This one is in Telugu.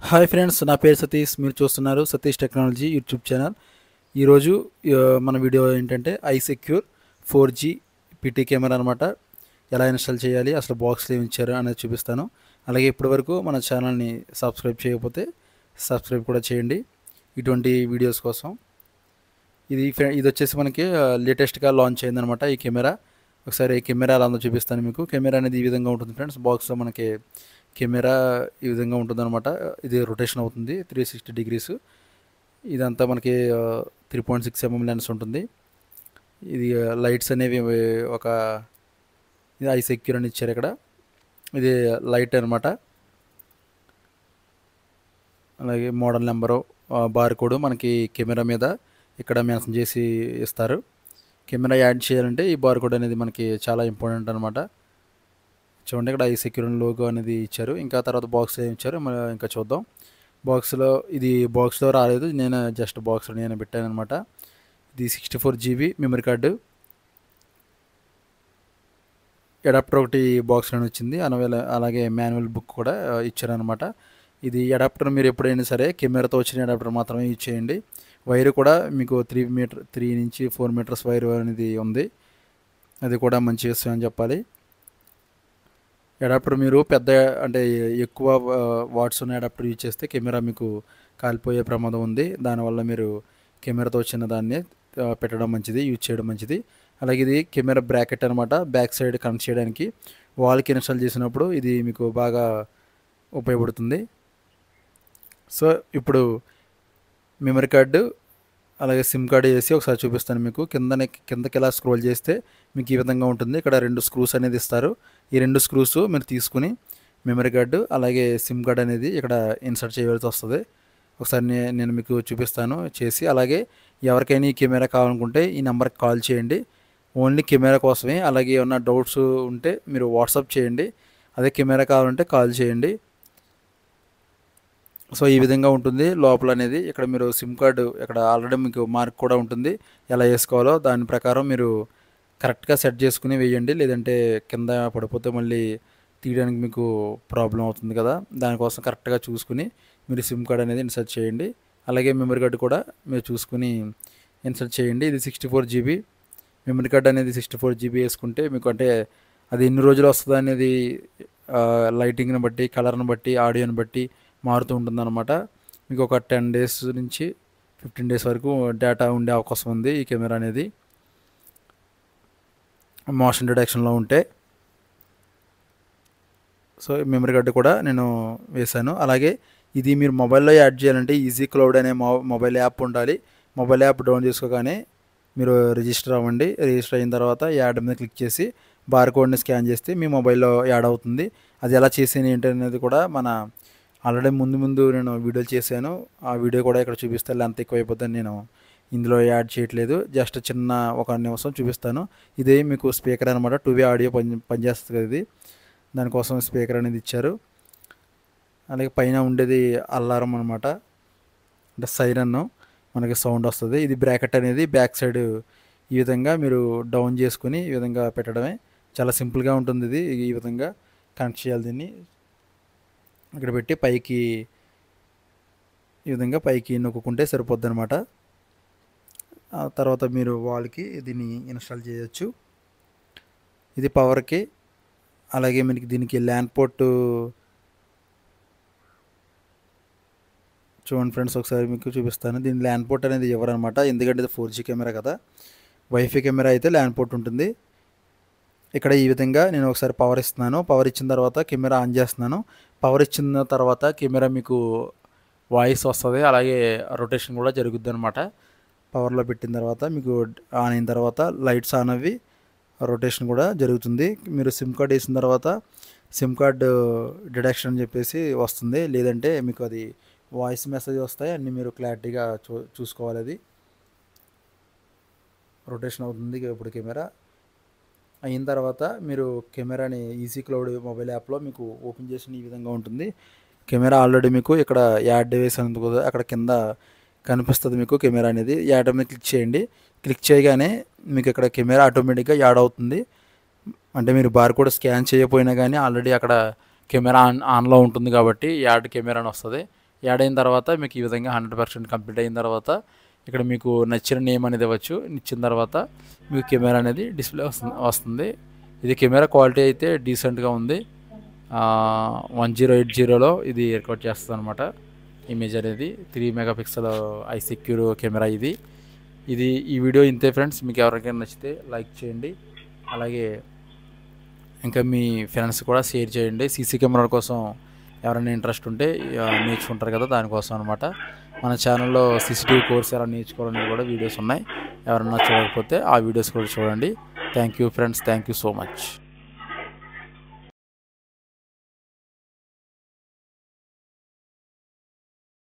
హాయ్ ఫ్రెండ్స్, నా పేరు సతీష్. మీరు చూస్తున్నారు సతీష్ టెక్నాలజీ యూట్యూబ్ ఛానల్. ఈరోజు మన వీడియో ఏంటంటే ఐసెక్యూర్ 4G పిటి కెమెరా అనమాట. ఎలా ఇన్స్టాల్ చేయాలి, అసలు బాక్స్లో ఏమి ఇచ్చారు అనేది చూపిస్తాను. అలాగే ఇప్పటివరకు మన ఛానల్ని సబ్స్క్రైబ్ చేయకపోతే సబ్స్క్రైబ్ కూడా చేయండి ఇటువంటి వీడియోస్ కోసం. ఇది వచ్చేసి మనకి లేటెస్ట్గా లాంచ్ అయిందనమాట ఈ కెమెరా. ఒకసారి ఈ కెమెరా ఎలా ఉందో చూపిస్తాను మీకు. కెమెరా అనేది ఈ విధంగా ఉంటుంది ఫ్రెండ్స్. బాక్స్లో మనకి కెమెరా ఈ విధంగా ఉంటుందన్నమాట. ఇది రొటేషన్ అవుతుంది 360 డిగ్రీస్. ఇదంతా మనకి 3.6 mm లెన్స్ ఉంటుంది. ఇది లైట్స్ అనేవి ఒక ఇది ఐ సెక్యూర్ అని ఇచ్చారు ఇక్కడ. ఇది లైట్ అనమాట. అలాగే మోడల్ నెంబరు, బార్ కోడ్ మనకి కెమెరా మీద ఇక్కడ మెన్షన్ చేసి ఇస్తారు. కెమెరా యాడ్ చేయాలంటే ఈ బార్ కోడ్ అనేది మనకి చాలా ఇంపార్టెంట్ అనమాట. చూడండి, ఇక్కడ ఐ సెక్యూర్ లోగో అనేది ఇచ్చారు. ఇంకా తర్వాత బాక్స్ ఏమి ఇచ్చారు ఇంకా చూద్దాం. బాక్స్లో రాలేదు, నేను జస్ట్ బాక్స్లో నేను పెట్టాను అనమాట. ఇది 64 GB మెమరీ కార్డు. అడాప్టర్ ఒకటి బాక్స్లోనే వచ్చింది. అలాగే మాన్యువల్ బుక్ కూడా ఇచ్చారనమాట. ఇది అడాప్టర్ మీరు ఎప్పుడైనా సరే కెమెరాతో వచ్చిన అడాప్టర్ మాత్రమే యూజ్ చేయండి. వైర్ కూడా మీకు 3 నుంచి 4 మీటర్స్ వైర్ అనేది ఉంది. అది కూడా మంచి విషయం అని చెప్పాలి. అడాప్టర్ మీరు అంటే ఎక్కువ వాట్స్ ఉన్న అడాప్టర్ యూజ్ చేస్తే కెమెరా మీకు కాలిపోయే ప్రమాదం ఉంది. దానివల్ల మీరు కెమెరాతో వచ్చిన దాన్ని పెట్టడం మంచిది, యూజ్ చేయడం మంచిది. అలాగే ఇది కెమెరా బ్రాకెట్ అనమాట. బ్యాక్ సైడ్ కనెక్ట్ చేయడానికి వాల్కి ఇన్స్టాల్ చేసినప్పుడు ఇది మీకు బాగా ఉపయోగపడుతుంది. సో ఇప్పుడు మెమరీ కార్డు అలాగే సిమ్ కార్డు వేసి ఒకసారి చూపిస్తాను మీకు. కిందకి ఇలా స్క్రోల్ చేస్తే మీకు ఈ విధంగా ఉంటుంది. ఇక్కడ 2 స్క్రూస్ అనేది ఇస్తారు. ఈ 2 స్క్రూస్ మీరు తీసుకుని మెమరీ కార్డు అలాగే సిమ్ కార్డు అనేది ఇక్కడ ఇన్సర్ట్ చేయవలసి వస్తుంది. ఒకసారి నేను మీకు చూపిస్తాను చేసి. అలాగే ఎవరికైనా ఈ కెమెరా కావాలనుకుంటే ఈ నెంబర్కి కాల్ చేయండి. ఓన్లీ కెమెరా కోసమే. అలాగే ఏమన్నా డౌట్స్ ఉంటే మీరు వాట్సాప్ చేయండి. అదే కెమెరా కావాలంటే కాల్ చేయండి. సో ఈ విధంగా ఉంటుంది లోపల అనేది. ఇక్కడ మీరు సిమ్ కార్డు ఇక్కడ ఆల్రెడీ మీకు మార్క్ కూడా ఉంటుంది. ఎలా వేసుకోవాలో దాని ప్రకారం మీరు కరెక్ట్గా సెట్ చేసుకుని వేయండి. లేదంటే కింద పడిపోతే మళ్ళీ తీయడానికి మీకు ప్రాబ్లం అవుతుంది కదా. దానికోసం కరెక్ట్గా చూసుకుని మీరు సిమ్ కార్డ్ అనేది ఇన్సర్ట్ చేయండి. అలాగే మెమరీ కార్డు కూడా మీరు చూసుకుని ఇన్సర్ట్ చేయండి. ఇది 64 GB మెమరీ కార్డ్ అనేది 64 GB వేసుకుంటే మీకు అంటే అది ఎన్ని రోజులు వస్తుంది అనేది లైటింగ్ని బట్టి, కలర్ని బట్టి, ఆడియోని బట్టి మారుతూ ఉంటుందన్నమాట. మీకు ఒక 10 days నుంచి 15 days వరకు డేటా ఉండే అవకాశం ఉంది ఈ కెమెరా అనేది మోషన్ డిటెక్షన్లో ఉంటే. సో మెమరీ కార్డు కూడా నేను వేశాను. అలాగే ఇది మీరు మొబైల్లో యాడ్ చేయాలంటే ఈజీ క్లౌడ్ అనే మొబైల్ యాప్ ఉండాలి. మొబైల్ యాప్ డౌన్ చేసుకోగానే మీరు రిజిస్టర్ అవ్వండి. రిజిస్టర్ అయిన తర్వాత యాడ్ మీద క్లిక్ చేసి బార్ కోడ్ని స్కాన్ చేస్తే మీ మొబైల్లో యాడ్ అవుతుంది. అది ఎలా చేసేది ఏంటి అనేది కూడా ఆల్రెడీ ముందు నేను వీడియోలు చేశాను. ఆ వీడియో కూడా ఇక్కడ చూపిస్తే లెంత్ ఎక్కువ అయిపోతుంది, నేను ఇందులో యాడ్ చేయట్లేదు. జస్ట్ చిన్న 1 నిమిషం చూపిస్తాను. ఇదే మీకు స్పీకర్ అనమాట. 2-way ఆడియో పనిచేస్తుంది కదా ఇది. దానికోసం స్పీకర్ అనేది ఇచ్చారు. అలాగే పైన ఉండేది అలారం అనమాట, అంటే సైరన్ మనకి సౌండ్ వస్తుంది. ఇది బ్రాకెట్ అనేది బ్యాక్ సైడ్ ఈ విధంగా మీరు డౌన్ చేసుకుని ఈ విధంగా పెట్టడమే. చాలా సింపుల్గా ఉంటుంది. ఇది ఈ విధంగా కనెక్ట్ చేయాలి. దీన్ని ఇక్కడ పెట్టి పైకి ఈ విధంగా పైకి నొక్కుంటే సరిపోద్ది అనమాట. ఆ తర్వాత మీరు వాల్కి దీన్ని ఇన్స్టాల్ చేయొచ్చు. ఇది పవర్కి. అలాగే మనకి దీనికి ల్యాన్ పోర్ట్ చూడండి ఫ్రెండ్స్, ఒకసారి మీకు చూపిస్తాను. దీని ల్యాన్ పోర్ట్ అనేది ఎవరనమాట, ఎందుకంటే ఇది 4G కెమెరా కదా. వైఫై కెమెరా అయితే ల్యాన్ పోర్ట్ ఉంటుంది. ఇక్కడ ఈ విధంగా నేను ఒకసారి పవర్ ఇస్తున్నాను. పవర్ ఇచ్చిన తర్వాత కెమెరా ఆన్ చేస్తున్నాను. పవర్ ఇచ్చిన తర్వాత కెమెరా మీకు వాయిస్ వస్తుంది. అలాగే రొటేషన్ కూడా జరుగుద్ది అనమాట. పవర్లో పెట్టిన తర్వాత మీకు ఆన్ అయిన తర్వాత లైట్స్ ఆన్ అవి రొటేషన్ కూడా జరుగుతుంది. మీరు సిమ్ కార్డ్ వేసిన తర్వాత సిమ్ కార్డ్ డిడక్షన్ అని చెప్పేసి వస్తుంది. లేదంటే మీకు అది వాయిస్ మెసేజ్ వస్తాయి. అన్నీ మీరు క్లారిటీగా చూసుకోవాలి. అది రొటేషన్ అవుతుంది ఇప్పుడు కెమెరా అయిన తర్వాత మీరు కెమెరాని ఈజీ క్లౌడ్ మొబైల్ యాప్లో మీకు ఓపెన్ చేసిన ఈ విధంగా ఉంటుంది. కెమెరా ఆల్రెడీ మీకు ఇక్కడ యాడ్ డివైస్ అనేది కూడా అక్కడ కింద కనిపిస్తుంది మీకు కెమెరా అనేది. యాడ్ మీద క్లిక్ చేయండి. క్లిక్ చేయగానే మీకు ఇక్కడ కెమెరా ఆటోమేటిక్గా యాడ్ అవుతుంది. అంటే మీరు బార్ కోడ్ స్కాన్ చేయకపోయినా కానీ ఆల్రెడీ అక్కడ కెమెరా ఆన్లో ఉంటుంది కాబట్టి యాడ్ కెమెరా అని వస్తుంది. యాడ్ అయిన తర్వాత మీకు ఈ విధంగా 100% కంప్లీట్ అయిన తర్వాత ఇక్కడ మీకు నచ్చిన నేమ్ అనేది ఇవ్వచ్చు. ఇచ్చిన తర్వాత మీకు కెమెరా అనేది డిస్ప్లే వస్తుంది. ఇది కెమెరా క్వాలిటీ అయితే డీసెంట్గా ఉంది. 1080లో ఇది రికార్డ్ చేస్తుంది అనమాట. ఇమేజ్ అనేది 3 మెగాపిక్సెల్ ఐ సెక్యూర్ కెమెరా ఇది. ఈ వీడియో ఇంతే ఫ్రెండ్స్. మీకు ఎవరికైనా నచ్చితే లైక్ చేయండి, అలాగే ఇంకా మీ ఫ్రెండ్స్ కూడా షేర్ చేయండి. సీసీ కెమెరా కోసం ఎవరైనా ఇంట్రెస్ట్ ఉంటే నేర్చుకుంటారు కదా, దానికోసం అనమాట. మన ఛానల్లో సీసీటీవీ కోర్స్ ఎలా నేర్చుకోవాలనేది కూడా వీడియోస్ ఉన్నాయి. ఎవరన్నా చూడకపోతే ఆ వీడియోస్ కూడా చూడండి. Thank you friends, thank you so much.